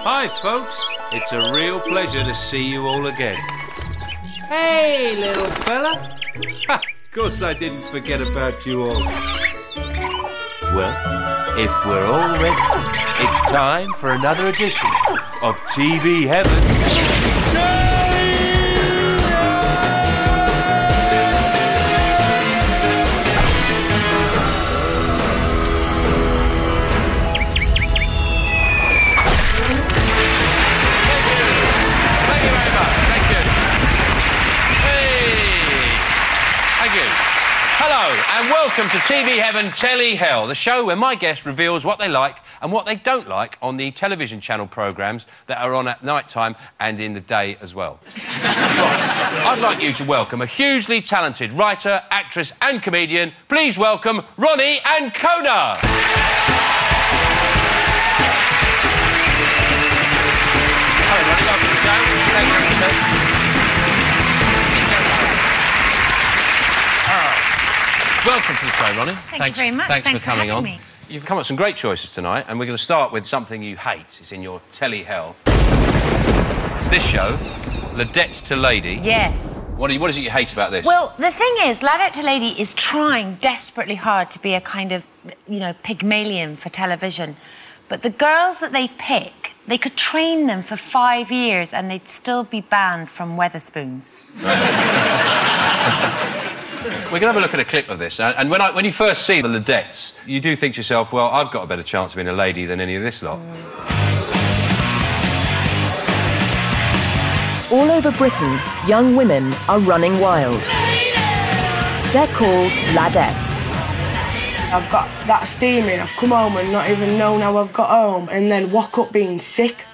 Hi, folks. It's a real pleasure to see you all again. Hey, little fella. Ha! Of course I didn't forget about you all. Well, if we're all ready, it's time for another edition of TV Heaven. Hello and welcome to TV Heaven, Telly Hell, the show where my guest reveals what they like and what they don't like on the television channel programmes that are on at night time and in the day as well. I'd like you to welcome a hugely talented writer, actress and comedian. Please welcome Ronni Ancona. Hello, Ronni, welcome to the show. Thank you very much. Welcome to the show, Ronni. Thank you very much. Thanks for coming on. Me. You've come up with some great choices tonight, and we're going to start with something you hate. It's in your telly hell. It's this show, Ladette to Lady. Yes. What is it you hate about this? Well, the thing is, Ladette to Lady is trying desperately hard to be a kind of, you know, Pygmalion for television. But the girls that they pick, they could train them for 5 years and they'd still be banned from Wetherspoons. We're going to have a look at a clip of this. And when you first see the Ladettes, you do think to yourself, well, I've got a better chance of being a lady than any of this lot. All over Britain, young women are running wild. They're called Ladettes. I've got that steaming, I've come home and not even known how I've got home, and then woke up being sick.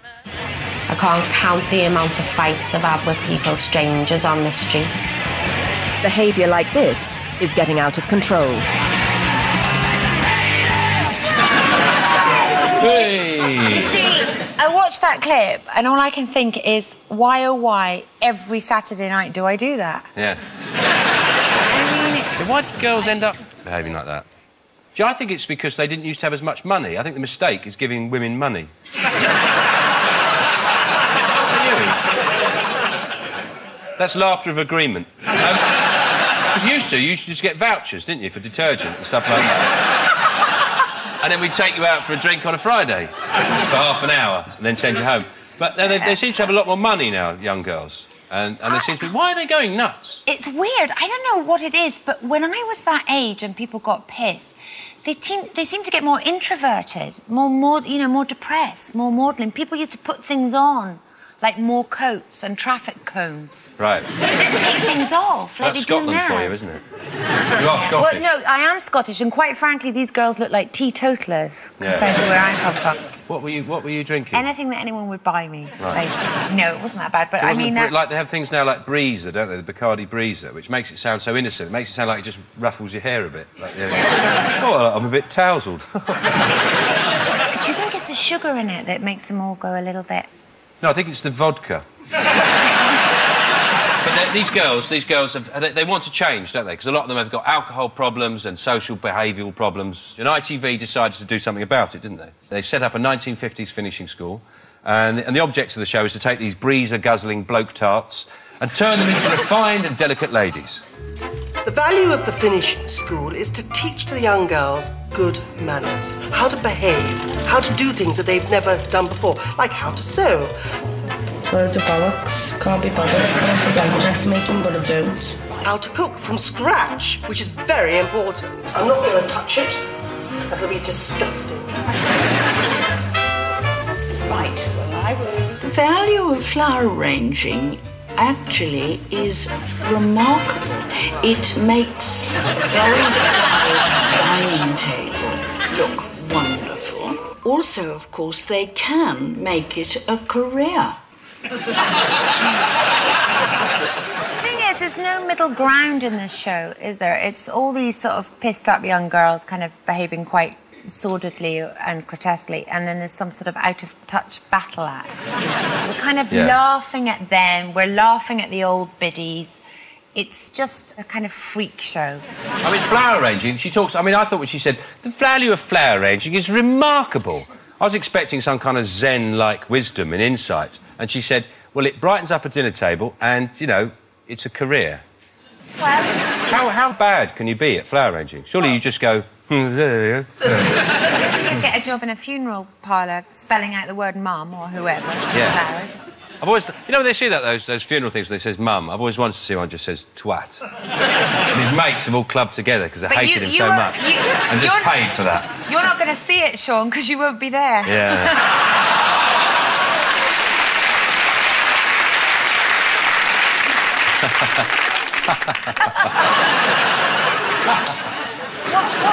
I can't count the amount of fights I've had with people, strangers on the streets. Behaviour like this is getting out of control. Hey! You see, I watched that clip and all I can think is, why oh why every Saturday night do I do that? Yeah. I mean... Why do girls end up behaving like that? Do you, I think it's because they didn't used to have as much money. I think the mistake is giving women money. That's laughter of agreement. Because you used to just get vouchers, didn't you, for detergent and stuff like that. And then we'd take you out for a drink on a Friday for half an hour and then send you home. But they seem to have a lot more money now, young girls. And they seem to be... Why are they going nuts? It's weird. I don't know what it is, but when I was that age and people got pissed, they seem to get more introverted, more depressed, more maudlin. People used to put things on, like more coats and traffic cones. Right. They didn't take things off like That's they do Scotland now. for you, isn't it? You are Scottish. Well, no, I am Scottish, and quite frankly, these girls look like teetotalers compared to where I come from. What were you drinking? Anything that anyone would buy me, Right. basically. No, it wasn't that bad, but So I mean... like they have things now like Breezer, don't they? The Bacardi Breezer, which makes it sound so innocent. It makes it sound like it just ruffles your hair a bit. Like, oh, I'm a bit tousled. Do you think it's the sugar in it that makes them all go a little bit... No, I think it's the vodka. But these girls they want to change, don't they? Because a lot of them have got alcohol problems and social behavioural problems. And ITV decided to do something about it, didn't they? They set up a 1950s finishing school, and the object of the show is to take these breezer-guzzling bloke tarts and turn them into refined and delicate ladies. The value of the finishing school is to teach the young girls good manners, how to behave, how to do things that they've never done before, like how to sew. Loads of bollocks. Can't be bothered. I forget dressmaking, but I don't. How to cook from scratch, which is very important. I'm not going to touch it. That'll be disgusting. Right, well, I will. The value of flower arranging actually is remarkable. It makes a very dull dining table look wonderful. Also, of course, they can make it a career. The thing is, there's no middle ground in this show, is there? It's all these sort of pissed-up young girls kind of behaving quite sordidly and grotesquely, and then there's some sort of out-of-touch battle acts. We're kind of laughing at them, we're laughing at the old biddies. It's just a kind of freak show. I mean, flower arranging, she talks... I mean, I thought what she said, the value of flower arranging is remarkable. I was expecting some kind of Zen-like wisdom and insight, and she said, well, it brightens up a dinner table and, you know, it's a career. Well... How bad can you be at flower arranging? Surely you just go... there you go. You could get a job in a funeral parlour spelling out the word mum or whoever. Yeah. Flowers. I've always... You know, when they see that, those funeral things where they says mum, I've always wanted to see one just says twat. And his mates have all clubbed together because they hated him so much. And just paid for that. You're not going to see it, Sean, because you won't be there. Yeah.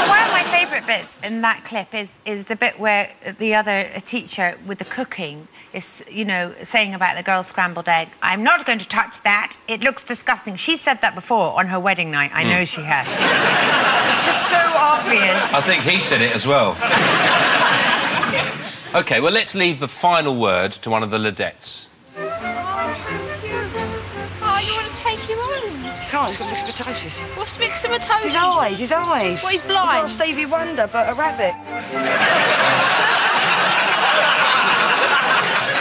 One of my favourite bits in that clip is the bit where the other teacher with the cooking is, you know, saying about the girl's scrambled egg, I'm not going to touch that, it looks disgusting. She said that before on her wedding night, I know she has. It's just so obvious. I think he said it as well. OK, well, let's leave the final word to one of the Ladettes. Oh, you want to take your own? You can't, he's got myxomatosis. What's myxomatosis? His eyes. What, he's blind? He's not Stevie Wonder, but a rabbit.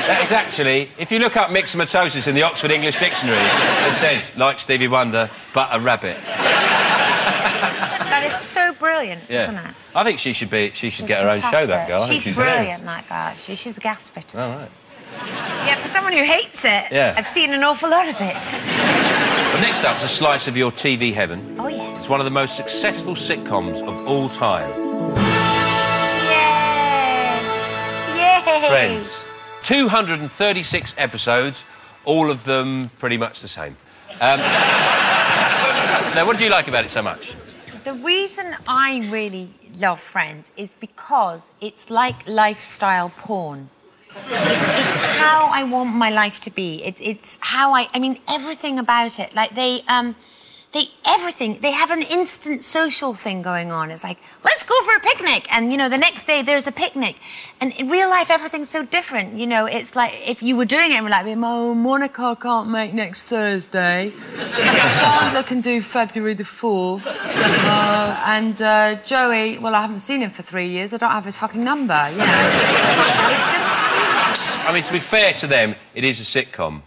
That is actually, if you look up myxomatosis in the Oxford English Dictionary, it says, like Stevie Wonder, but a rabbit. That is so brilliant, isn't it? I think she should get her own show, that girl. I think She's brilliant, that girl. She's a gas fitter. All right. Yeah, for someone who hates it, I've seen an awful lot of it. But next up is a slice of your TV heaven. Oh, yes. It's one of the most successful sitcoms of all time. Yes! Friends. 236 episodes, all of them pretty much the same. Now, what do you like about it so much? The reason I really love Friends is because it's like lifestyle porn. It's how I want my life to be. It's how I mean, everything about it. Like, they have an instant social thing going on. It's like, let's go for a picnic. And, you know, the next day there's a picnic. And in real life, everything's so different. You know, it's like if you were doing it and we're like, oh, Monica can't make next Thursday. Chandler can do February the 4th. And Joey, well, I haven't seen him for 3 years. I don't have his fucking number, you know. It's just... I mean, to be fair to them, it is a sitcom.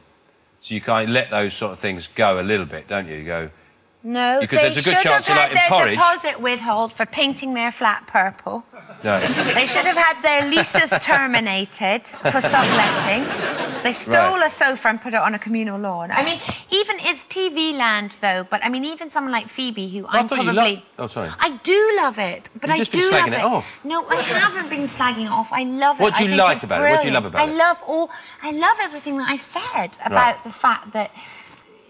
So you kind of let those sort of things go a little bit, don't you? You go... No, because they there's a good should chance have had in their Porridge. deposit withhold for painting their flat purple. No. They should have had their leases terminated for subletting. They stole a sofa and put it on a communal lawn. I mean, even it's TV land, though, but I mean, even someone like Phoebe, who I'm probably... Oh, sorry. I do love it, but You've just been slagging it off. No, I haven't been slagging it off. I love it. What do you like about it? What do you love about it? I love everything that I've said about the fact that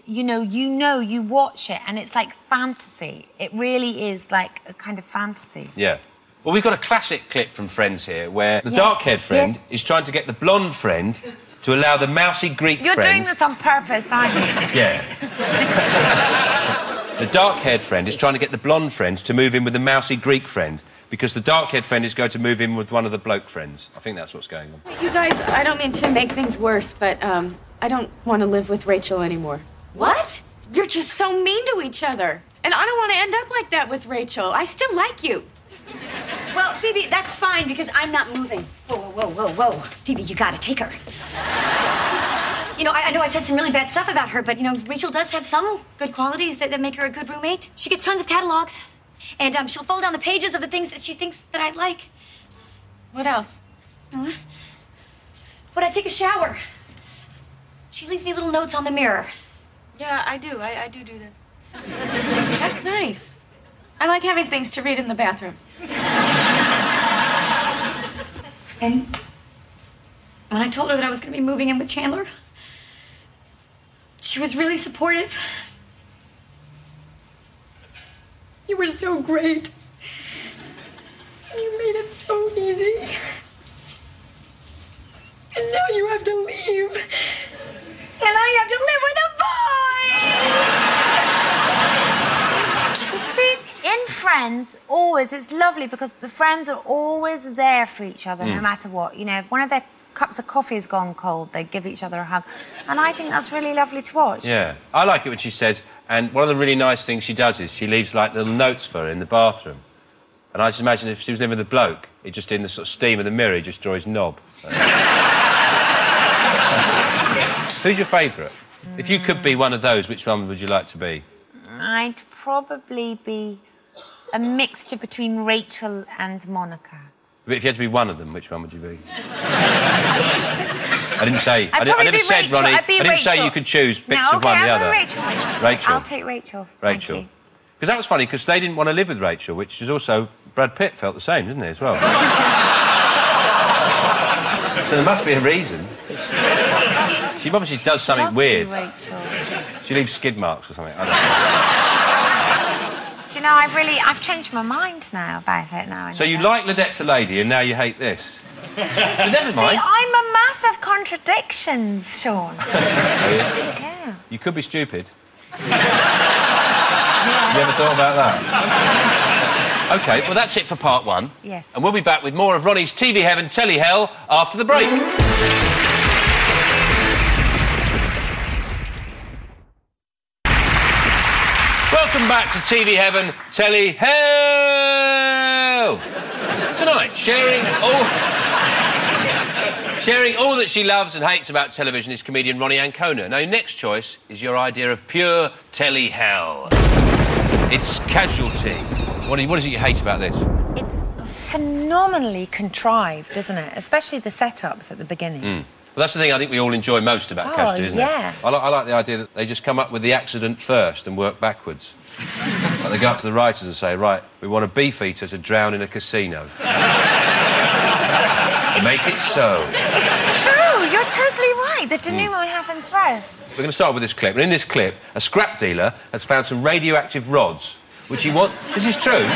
you watch it and it's like fantasy. It really is like a kind of fantasy. Yeah. Well, we've got a classic clip from Friends here where the dark-haired friend is trying to get the blonde friend to allow the mousy Greek friend... You're doing this on purpose, aren't you? Yeah. The dark-haired friend is trying to get the blonde friend to move in with the mousy Greek friend because the dark-haired friend is going to move in with one of the bloke friends. I think that's what's going on. You guys, I don't mean to make things worse, but I don't want to live with Rachel anymore. What? You're just so mean to each other. And I don't want to end up like that with Rachel. I still like you. Well, Phoebe, that's fine because I'm not moving. Whoa. Phoebe, you gotta take her. You know, I know I said some really bad stuff about her, but, you know, Rachel does have some good qualities that make her a good roommate. She gets tons of catalogs. And she'll fold down the pages of the things that she thinks that I'd like. What else? When I take a shower, she leaves me little notes on the mirror. Yeah, I do. I do that. That's nice. I like having things to read in the bathroom. And when I told her that I was going to be moving in with Chandler, she was really supportive. You were so great. You made it so easy. And now you have to leave. And I have to live with a boy! You see, in Friends, always, it's lovely because the friends are always there for each other, no matter what. You know, if one of their cups of coffee has gone cold, they give each other a hug. And I think that's really lovely to watch. Yeah. I like it when she says, and one of the really nice things she does is she leaves, like, little notes for her in the bathroom. And I just imagine if she was living with a bloke, It just, in the sort of steam of the mirror, he just draw his knob. Who's your favourite? If you could be one of those, which one would you like to be? I'd probably be a mixture between Rachel and Monica. But if you had to be one of them, which one would you be? I didn't say... I never said, Rachel. Ronnie, I'd be I didn't say Rachel. you could choose bits No, of one or the I'm other. Rachel. Rachel. I'll take Rachel. Rachel. Because that was funny, because they didn't want to live with Rachel, which is also... Brad Pitt felt the same, didn't he, as well? So there must be a reason. She obviously does something Lovely weird. Rachel. She leaves skid marks or something. I don't know. Do you know, I've changed my mind now about it now. So you like Ladette Lady and now you hate this? But never mind. See, I'm a mass of contradictions, Sean. Yeah. You could be stupid. You ever thought about that? OK, well, that's it for part one. Yes. And we'll be back with more of Ronnie's TV Heaven, Telly Hell after the break. Welcome back to TV Heaven, Telly Hell! Tonight, sharing all that she loves and hates about television is comedian Ronni Ancona. Now, your next choice is your idea of pure Telly Hell. It's Casualty. What is it you hate about this? It's phenomenally contrived, isn't it? Especially the setups at the beginning. Well, that's the thing I think we all enjoy most about Casualty, isn't it? Yeah. I like the idea that they just come up with the accident first and work backwards. Like they go up to the writers and say, right, we want a beefeater to drown in a casino. Make it so. It's true. You're totally right. The denouement happens first. We're going to start with this clip. And in this clip, a scrap dealer has found some radioactive rods, which he wants... This is true.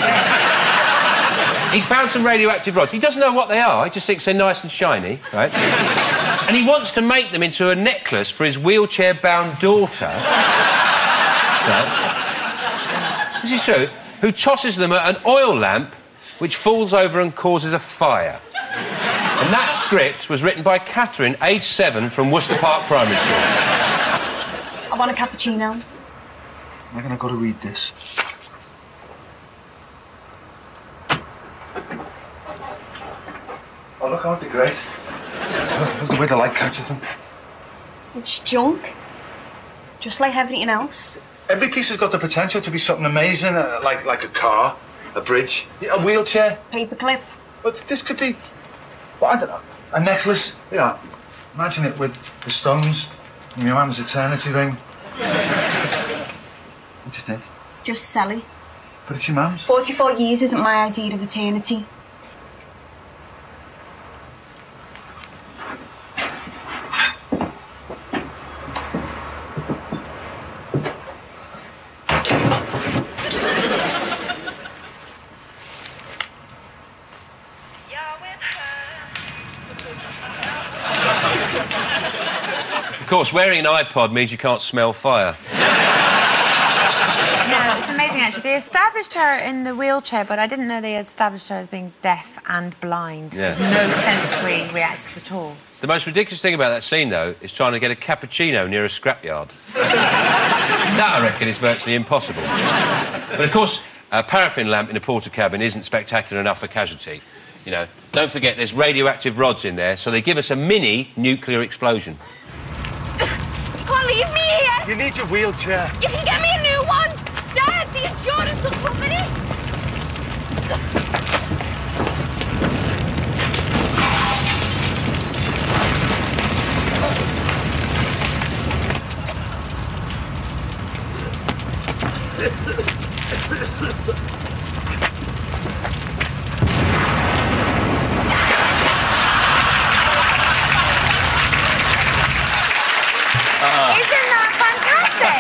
He's found some radioactive rods. He doesn't know what they are. He just thinks they're nice and shiny, right? And he wants to make them into a necklace for his wheelchair-bound daughter. Right? This is true. Who tosses them at an oil lamp, which falls over and causes a fire. And that script was written by Catherine, aged 7, from Worcester Park Primary School. I want a cappuccino. I'm gonna go to read this. Oh, look, aren't they great? Look the way the light catches them. It's junk. Just like everything else. Every piece has got the potential to be something amazing, like a car, a bridge, a wheelchair. Paperclip. But this could be, well, I don't know, a necklace. Yeah. Imagine it with the stones and your mum's eternity ring. What do you think? Just silly. But it's your mum's. 44 years isn't my idea of eternity. Of course, wearing an iPod means you can't smell fire. No, it's amazing, actually. They established her in the wheelchair, but I didn't know they established her as being deaf and blind. Yeah. No sensory reactions at all. The most ridiculous thing about that scene, though, is trying to get a cappuccino near a scrapyard. That, I reckon, is virtually impossible. But, of course, a paraffin lamp in a porter cabin isn't spectacular enough for Casualty. You know, don't forget there's radioactive rods in there, so they give us a mini nuclear explosion. You can't leave me here. You need your wheelchair. You can get me a new one. Dad, the insurance will cover it. Isn't that fantastic?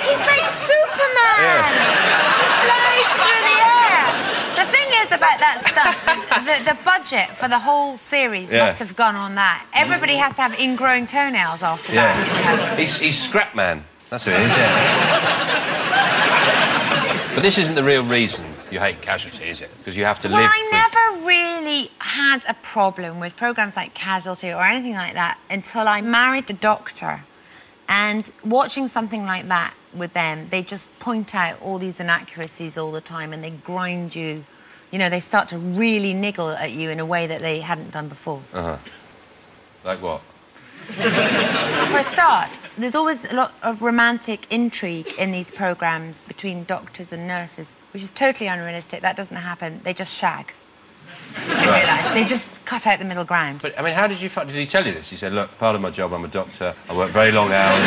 He's like Superman. Yeah. He flies through the air. The thing is about that stuff, the budget for the whole series must have gone on that. Everybody has to have ingrowing toenails after that. He's Scrap Man. That's who it is, yeah. But this isn't the real reason you hate Casualty, is it? Because you have to live Well, with... I never really had a problem with programmes like Casualty or anything like that until I married a doctor. And watching something like that with them, they just point out all these inaccuracies all the time and they grind you You know, they start to really niggle at you in a way that they hadn't done before. Uh-huh. Like what? For a start, there's always a lot of romantic intrigue in these programmes between doctors and nurses, which is totally unrealistic. That doesn't happen. They just shag. Right. They just cut out the middle ground. But, I mean, how did you... Did he tell you this? He said, look, part of my job, I'm a doctor. I work very long hours.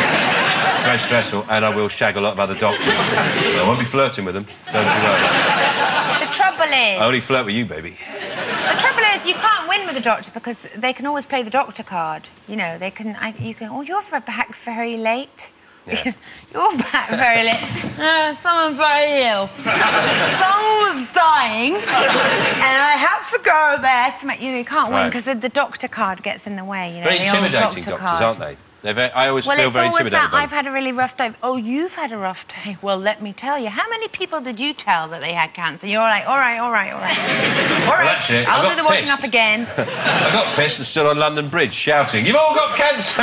It's very stressful, and I will shag a lot of other doctors. I won't be flirting with them. Don't be worried. The trouble is... I only flirt with you, baby. The trouble is, you can't win with a doctor because they can always play the doctor card. You know, they can... you can... Oh, you're back very late. Yeah. You're back very late. Someone's very ill. Someone was dying, and I had to go there to make... You can't win because the doctor card gets in the way, you know. Very intimidating doctors, aren't they? I always feel very intimidated. That I've had a really rough day. Oh, you've had a rough day. Well, let me tell you. How many people did you tell that they had cancer? You're like, all right. All right, I'll do the washing up again. I got pissed and stood on London Bridge shouting, you've all got cancer!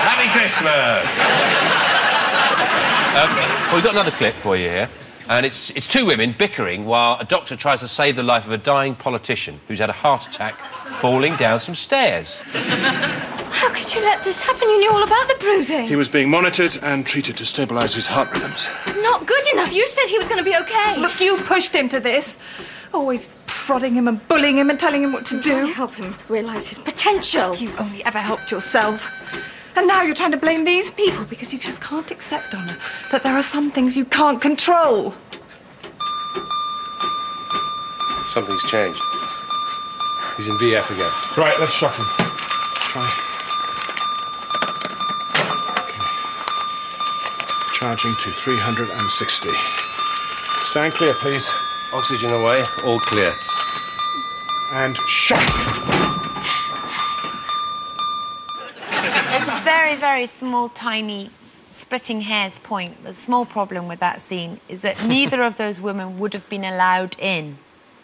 Happy Christmas! Well, we've got another clip for you here. And it's two women bickering while a doctor tries to save the life of a dying politician who's had a heart attack falling down some stairs. How could you let this happen? You knew all about the bruising. He was being monitored and treated to stabilise his heart rhythms. Not good enough. You said he was going to be OK. Look, you pushed him to this. Always prodding him and bullying him and telling him what to do. Help him realise his potential. You only ever helped yourself. And now you're trying to blame these people because you just can't accept, Donna, that there are some things you can't control. Something's changed. He's in VF again. Right, let's shock him. Try. Okay. Charging to 360. Stand clear, please. Oxygen away, all clear. And shot! There's a very, very small, tiny, splitting hairs point. The small problem with that scene is that neither of those women would have been allowed in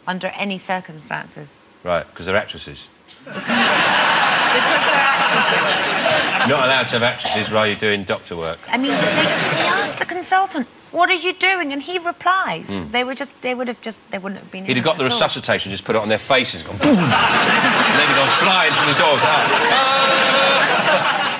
under any circumstances. Right, because they're actresses. Because they're actresses. Not allowed to have actresses while you're doing doctor work. I mean, they asked the consultant, what are you doing? And he replies. They wouldn't have been He'd have got the resuscitation, just put it on their faces, gone... and then he'd gone flying through the doors.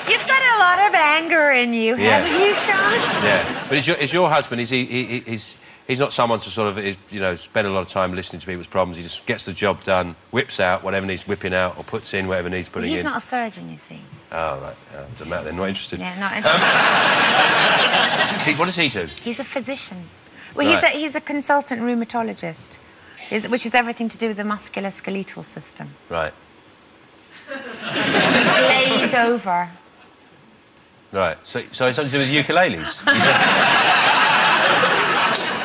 You've got a lot of anger in you, haven't you, Sean? Yeah. But is your husband, he's not someone to sort of, you know, spend a lot of time listening to people's problems. He just gets the job done, whips out whatever needs whipping out, or puts in whatever needs putting in. He's not a surgeon, you see. Oh, right. Doesn't matter, they're not interested. Yeah, not interested. What does he do? He's a physician. Well, Right. he's a consultant rheumatologist, which is everything to do with the musculoskeletal system. Right. So you glaze over. Right. So it's something to do with ukuleles?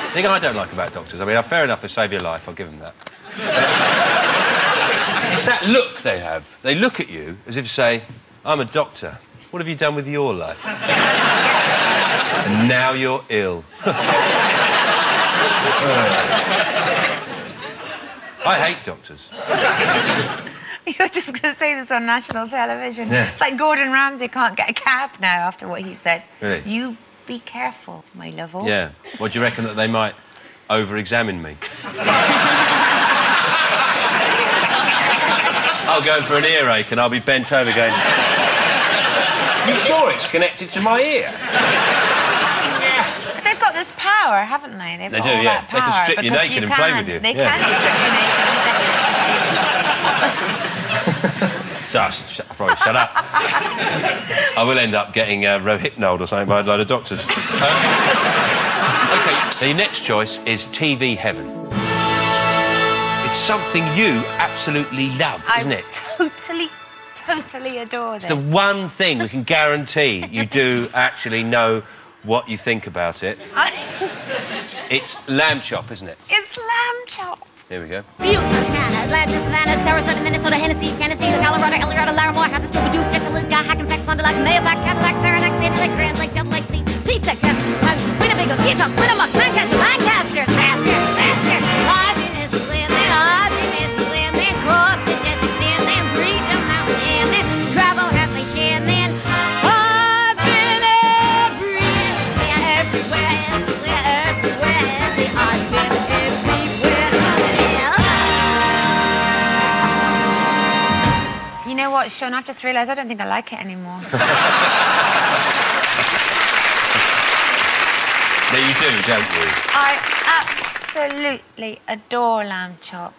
The thing I don't like about doctors, I mean, fair enough, they save your life, I'll give them that. It's that look they have. They look at you as if to say, I'm a doctor. What have you done with your life? And now you're ill. I hate doctors. You're just going to say this on national television. Yeah. It's like Gordon Ramsay can't get a cab now after what he said. Really? You be careful, my lover. Yeah. Well, do you reckon that they might over-examine me? I'll go for an earache and I'll be bent over going... You sure it's connected to my ear? Yeah. But they've got this power, haven't they? They've got all that power. They can strip you naked and play with you. They can strip you naked. So, probably shut up. I will end up getting Rohypnol or something by a load of doctors. OK, the next choice is TV Heaven. It's something you absolutely love, isn't it? Totally adore this. It's the one thing we can guarantee you do actually know what you think about it. It's lamb chop, isn't it? It's lamb chop. Here we go. Atlantis, Savannah, Sarasota, Minnesota, Hennessy, Tennessee, Colorado, Eldorado, Larimore, have the Scooby-Doo, get the little guy, Hackensack, Fond du Lac, Mailback, Cadillac, Saranac, Sandy Lake, Grand Lake, Devil Lake, Pizza, Winnebago, Keokuk, Winnemuck, Lancaster, Lancaster, faster, I've been in the land, then cross the desert, then breathe the mountain, then travel happily, share, then I've been everywhere, what, Sean? I've just realised I don't think I like it anymore. No, you do, don't you? I absolutely adore lamb chop.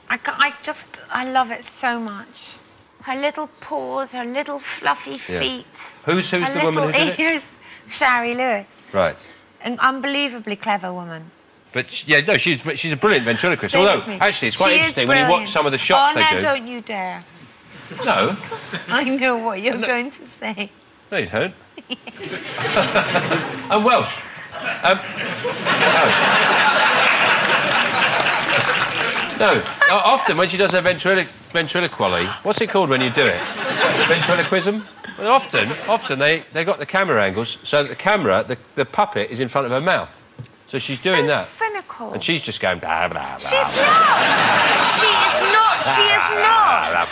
I love it so much. Her little paws, her little fluffy feet. Who's the woman who did it? Here's Shari Lewis. Right. An unbelievably clever woman. But, she's a brilliant ventriloquist. Although, actually, it's quite interesting when you watch some of the shots they do. Oh, no, don't you dare. No. I know what you're going to say. No, you don't. I'm Welsh. No. Often when she does her ventriloquy, what's it called when you do it? Ventriloquism? Well, often they got the camera angles so that the camera, the puppet, is in front of her mouth. So she's doing that. So cynical. And she's just going... Blah, blah, blah. She's not. She is not. She is not.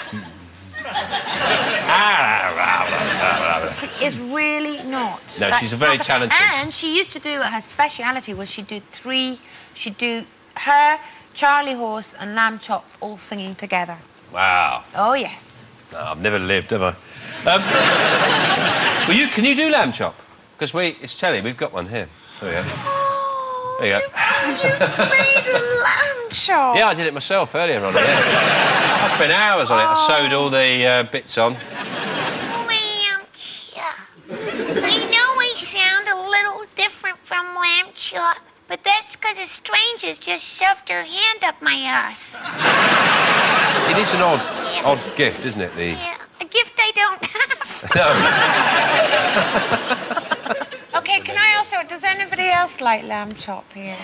She is really not. No, she's a very talented... And she used to do... Her speciality was she'd do her, Charlie Horse and Lamb Chop all singing together. Wow. Oh, yes. No, I've never lived, have I? Well, can you do Lamb Chop? Because it's Telly, we've got one here. There we go. There you go. You made a lamb chop. Yeah, I did it myself earlier on. Yeah. I spent hours on it. I sewed all the bits on. Lamb chop. I know I sound a little different from lamb chop, but that's because a stranger's just shoved her hand up my arse. It is an odd gift, isn't it? Yeah, a gift I don't have. No. OK, can I also... Does anybody else like lamb chop here?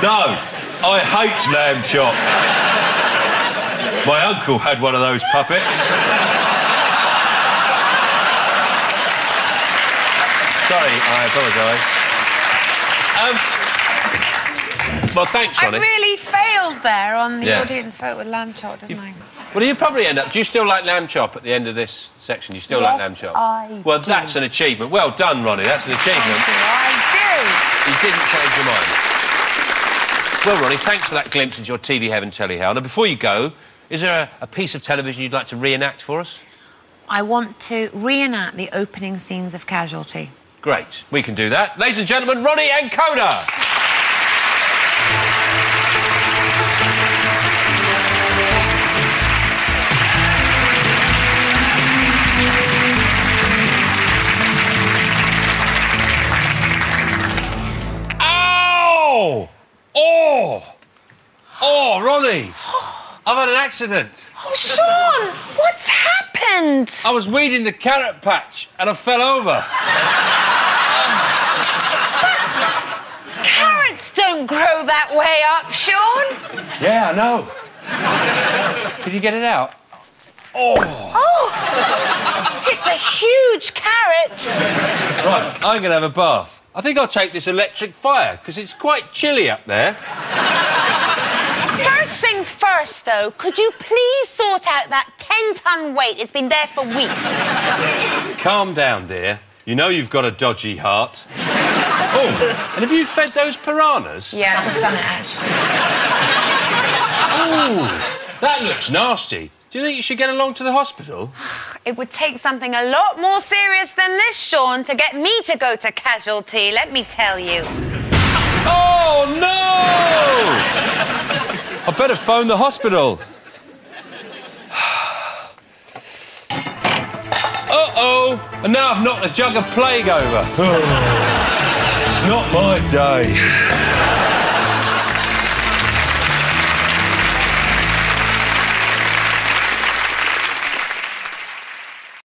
No, I hate lamb chop. My uncle had one of those puppets. Sorry, I apologise. Well, thanks, Ronni. I really failed there on the audience vote with lamb chop, didn't I? Well, you probably end up... Do you still like lamb chop at the end of this section? You still like lamb chop? I Well, do. that's an achievement. Well done, Ronni. That's an achievement. I You didn't change your mind. Well, Ronni, thanks for that glimpse into your TV heaven, Telly Hell. Now, before you go, is there a piece of television you'd like to reenact for us? I want to reenact the opening scenes of Casualty. Great. We can do that. Ladies and gentlemen, Ronni Ancona. Oh, Ronni! I've had an accident. Oh, Sean! What's happened? I was weeding the carrot patch and I fell over. Carrots don't grow that way up, Sean. Yeah, I know. Did you get it out? Oh, it's a huge carrot. right, I'm going to have a bath. I think I'll take this electric fire, because it's quite chilly up there. First things first, though, could you please sort out that 10-ton weight? It's been there for weeks. Calm down, dear. You know you've got a dodgy heart. Oh, and have you fed those piranhas? Yeah, I've just done it, actually. Oh, that looks nasty. Do you think you should get along to the hospital? It would take something a lot more serious than this, Sean, to get me to go to Casualty, let me tell you. Oh, no! I better phone the hospital. Uh-oh! And now I've knocked a jug of plague over. Not my day.